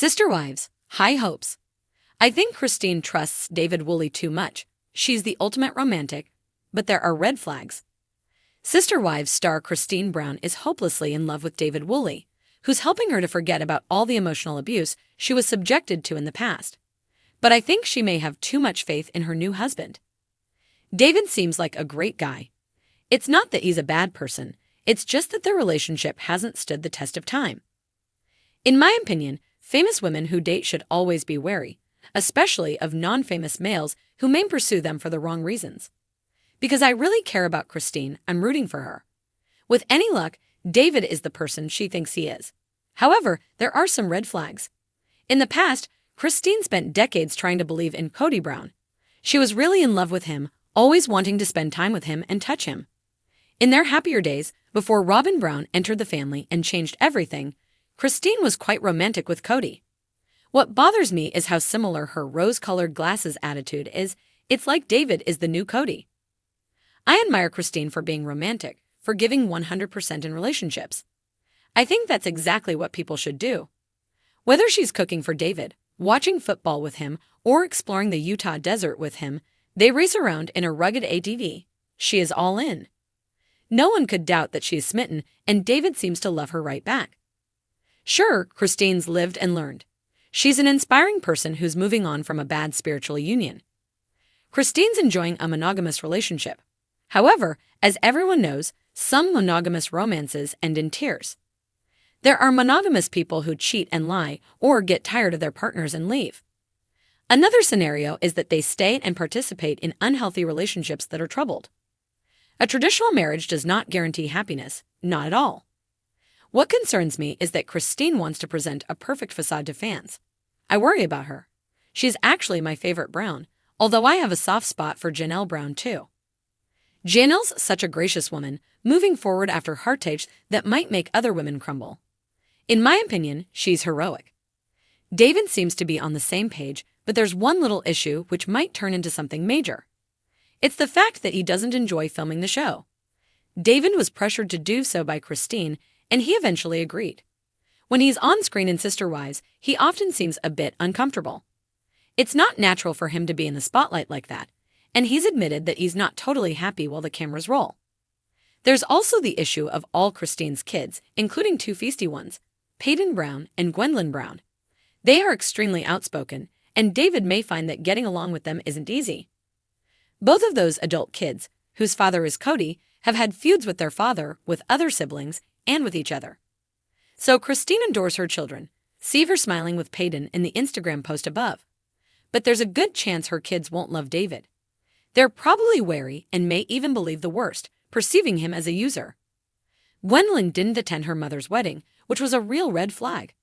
Sister wives, high hopes. I think Cristin trusts David Woolley too much. She's the ultimate romantic, but there are red flags. Sister Wives star Cristin Brown is hopelessly in love with David Woolley, who's helping her to forget about all the emotional abuse she was subjected to in the past. But I think she may have too much faith in her new husband. David seems like a great guy. It's not that he's a bad person, it's just that their relationship hasn't stood the test of time. In my opinion, famous women who date should always be wary, especially of non-famous males who may pursue them for the wrong reasons. Because I really care about Cristin, I'm rooting for her. With any luck, David is the person she thinks he is. However, there are some red flags. In the past, Cristin spent decades trying to believe in Cody Brown. She was really in love with him, always wanting to spend time with him and touch him. In their happier days, before Robin Brown entered the family and changed everything, Cristin was quite romantic with Cody. What bothers me is how similar her rose-colored glasses attitude is. It's like David is the new Cody. I admire Cristin for being romantic, for giving 100% in relationships. I think that's exactly what people should do. Whether she's cooking for David, watching football with him, or exploring the Utah desert with him, they race around in a rugged ATV. She is all in. No one could doubt that she is smitten, and David seems to love her right back. Sure, Cristin's lived and learned. She's an inspiring person who's moving on from a bad spiritual union. Cristin's enjoying a monogamous relationship. However, as everyone knows, some monogamous romances end in tears. There are monogamous people who cheat and lie or get tired of their partners and leave. Another scenario is that they stay and participate in unhealthy relationships that are troubled. A traditional marriage does not guarantee happiness, not at all. What concerns me is that Cristin wants to present a perfect facade to fans. I worry about her. She's actually my favorite Brown, although I have a soft spot for Janelle Brown too. Janelle's such a gracious woman, moving forward after heartaches that might make other women crumble. In my opinion, she's heroic. David seems to be on the same page, but there's one little issue which might turn into something major. It's the fact that he doesn't enjoy filming the show. David was pressured to do so by Cristin, and he eventually agreed. When he's on screen in Sister Wives, he often seems a bit uncomfortable. It's not natural for him to be in the spotlight like that, and he's admitted that he's not totally happy while the cameras roll. There's also the issue of all Cristin's kids, including two feisty ones, Peyton Brown and Gwendolyn Brown. They are extremely outspoken, and David may find that getting along with them isn't easy. Both of those adult kids, whose father is Cody, have had feuds with their father, with other siblings, and with each other. So Cristin adores her children. See her smiling with Peyton in the Instagram post above. But there's a good chance her kids won't love David. They're probably wary and may even believe the worst, perceiving him as a user. Gwendolyn didn't attend her mother's wedding, which was a real red flag.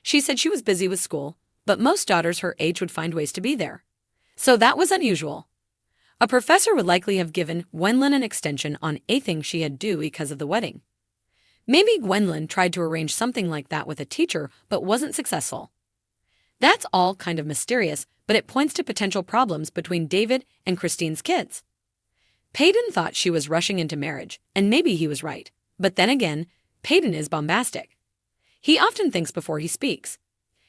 She said she was busy with school, but most daughters her age would find ways to be there. So that was unusual. A professor would likely have given Gwendolyn an extension on a thing she had due because of the wedding. Maybe Gwendolyn tried to arrange something like that with a teacher but wasn't successful. That's all kind of mysterious, but it points to potential problems between David and Cristin's kids. Peyton thought she was rushing into marriage, and maybe he was right. But then again, Peyton is bombastic. He often thinks before he speaks.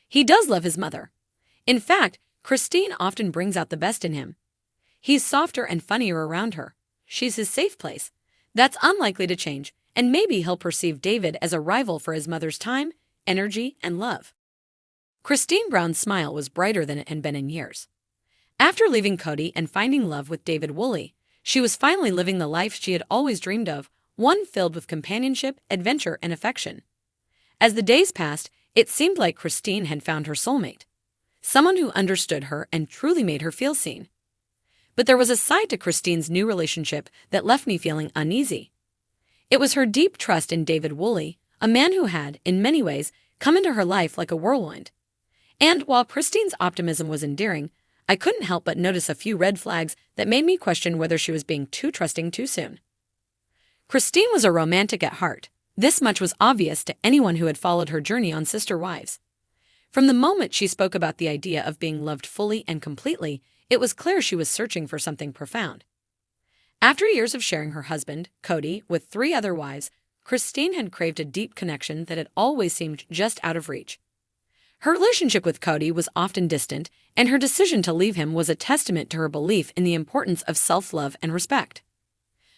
He does love his mother. In fact, Cristin often brings out the best in him. He's softer and funnier around her. She's his safe place. That's unlikely to change, and maybe he'll perceive David as a rival for his mother's time, energy, and love. Cristin Brown's smile was brighter than it had been in years. After leaving Cody and finding love with David Woolley, she was finally living the life she had always dreamed of, one filled with companionship, adventure, and affection. As the days passed, it seemed like Cristin had found her soulmate, someone who understood her and truly made her feel seen. But there was a side to Cristin's new relationship that left me feeling uneasy. It was her deep trust in David Woolley, a man who had, in many ways, come into her life like a whirlwind. And while Cristin's optimism was endearing, I couldn't help but notice a few red flags that made me question whether she was being too trusting too soon. Cristin was a romantic at heart. This much was obvious to anyone who had followed her journey on Sister Wives. From the moment she spoke about the idea of being loved fully and completely, it was clear she was searching for something profound. After years of sharing her husband, Cody, with 3 other wives, Cristin had craved a deep connection that had always seemed just out of reach. Her relationship with Cody was often distant, and her decision to leave him was a testament to her belief in the importance of self-love and respect.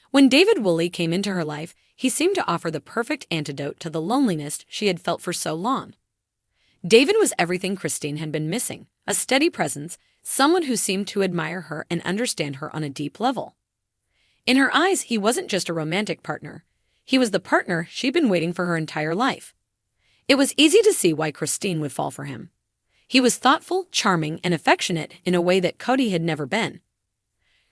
When David Woolley came into her life, he seemed to offer the perfect antidote to the loneliness she had felt for so long. David was everything Cristin had been missing, a steady presence, someone who seemed to admire her and understand her on a deep level. In her eyes, he wasn't just a romantic partner. He was the partner she'd been waiting for her entire life. It was easy to see why Cristin would fall for him. He was thoughtful, charming, and affectionate in a way that Cody had never been.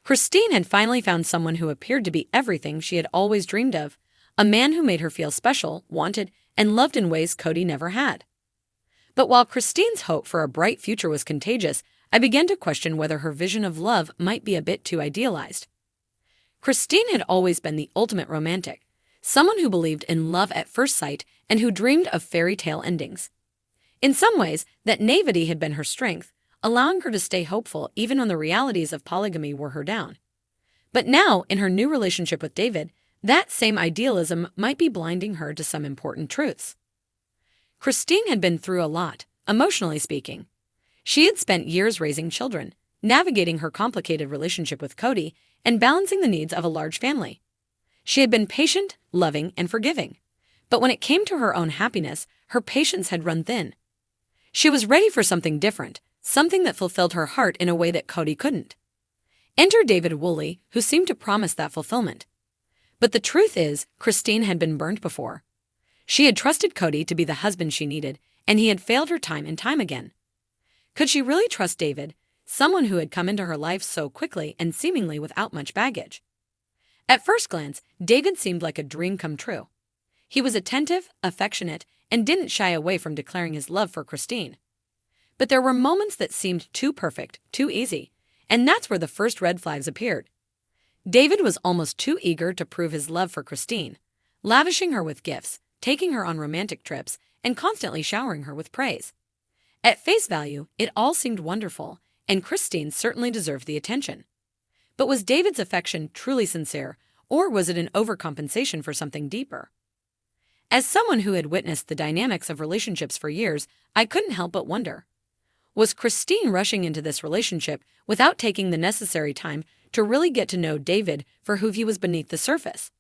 Cristin had finally found someone who appeared to be everything she had always dreamed of, a man who made her feel special, wanted, and loved in ways Cody never had. But while Cristin's hope for a bright future was contagious, I began to question whether her vision of love might be a bit too idealized. Cristin had always been the ultimate romantic, someone who believed in love at first sight and who dreamed of fairy tale endings. In some ways, that naivety had been her strength, allowing her to stay hopeful even when the realities of polygamy wore her down. But now, in her new relationship with David, that same idealism might be blinding her to some important truths. Cristin had been through a lot, emotionally speaking. She had spent years raising children, navigating her complicated relationship with Cody, and balancing the needs of a large family. She had been patient, loving, and forgiving. But when it came to her own happiness, her patience had run thin. She was ready for something different, something that fulfilled her heart in a way that Cody couldn't. Enter David Woolley, who seemed to promise that fulfillment. But the truth is, Cristin had been burnt before. She had trusted Cody to be the husband she needed, and he had failed her time and time again. Could she really trust David, someone who had come into her life so quickly and seemingly without much baggage? At first glance, David seemed like a dream come true. He was attentive, affectionate, and didn't shy away from declaring his love for Cristin. But there were moments that seemed too perfect, too easy, and that's where the first red flags appeared. David was almost too eager to prove his love for Cristin, lavishing her with gifts, taking her on romantic trips, and constantly showering her with praise. At face value, it all seemed wonderful, and Cristin certainly deserved the attention. But was David's affection truly sincere, or was it an overcompensation for something deeper? As someone who had witnessed the dynamics of relationships for years, I couldn't help but wonder. Was Cristin rushing into this relationship without taking the necessary time to really get to know David for who he was beneath the surface?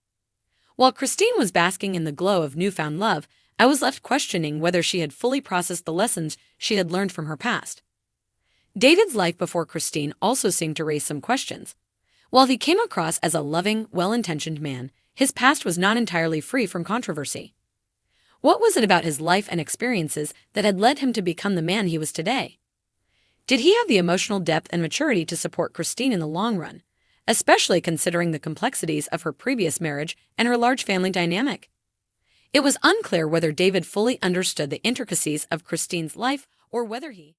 While Cristin was basking in the glow of newfound love, I was left questioning whether she had fully processed the lessons she had learned from her past. David's life before Cristin also seemed to raise some questions. While he came across as a loving, well-intentioned man, his past was not entirely free from controversy. What was it about his life and experiences that had led him to become the man he was today? Did he have the emotional depth and maturity to support Cristin in the long run, especially considering the complexities of her previous marriage and her large family dynamic? It was unclear whether David fully understood the intricacies of Cristin's life or whether he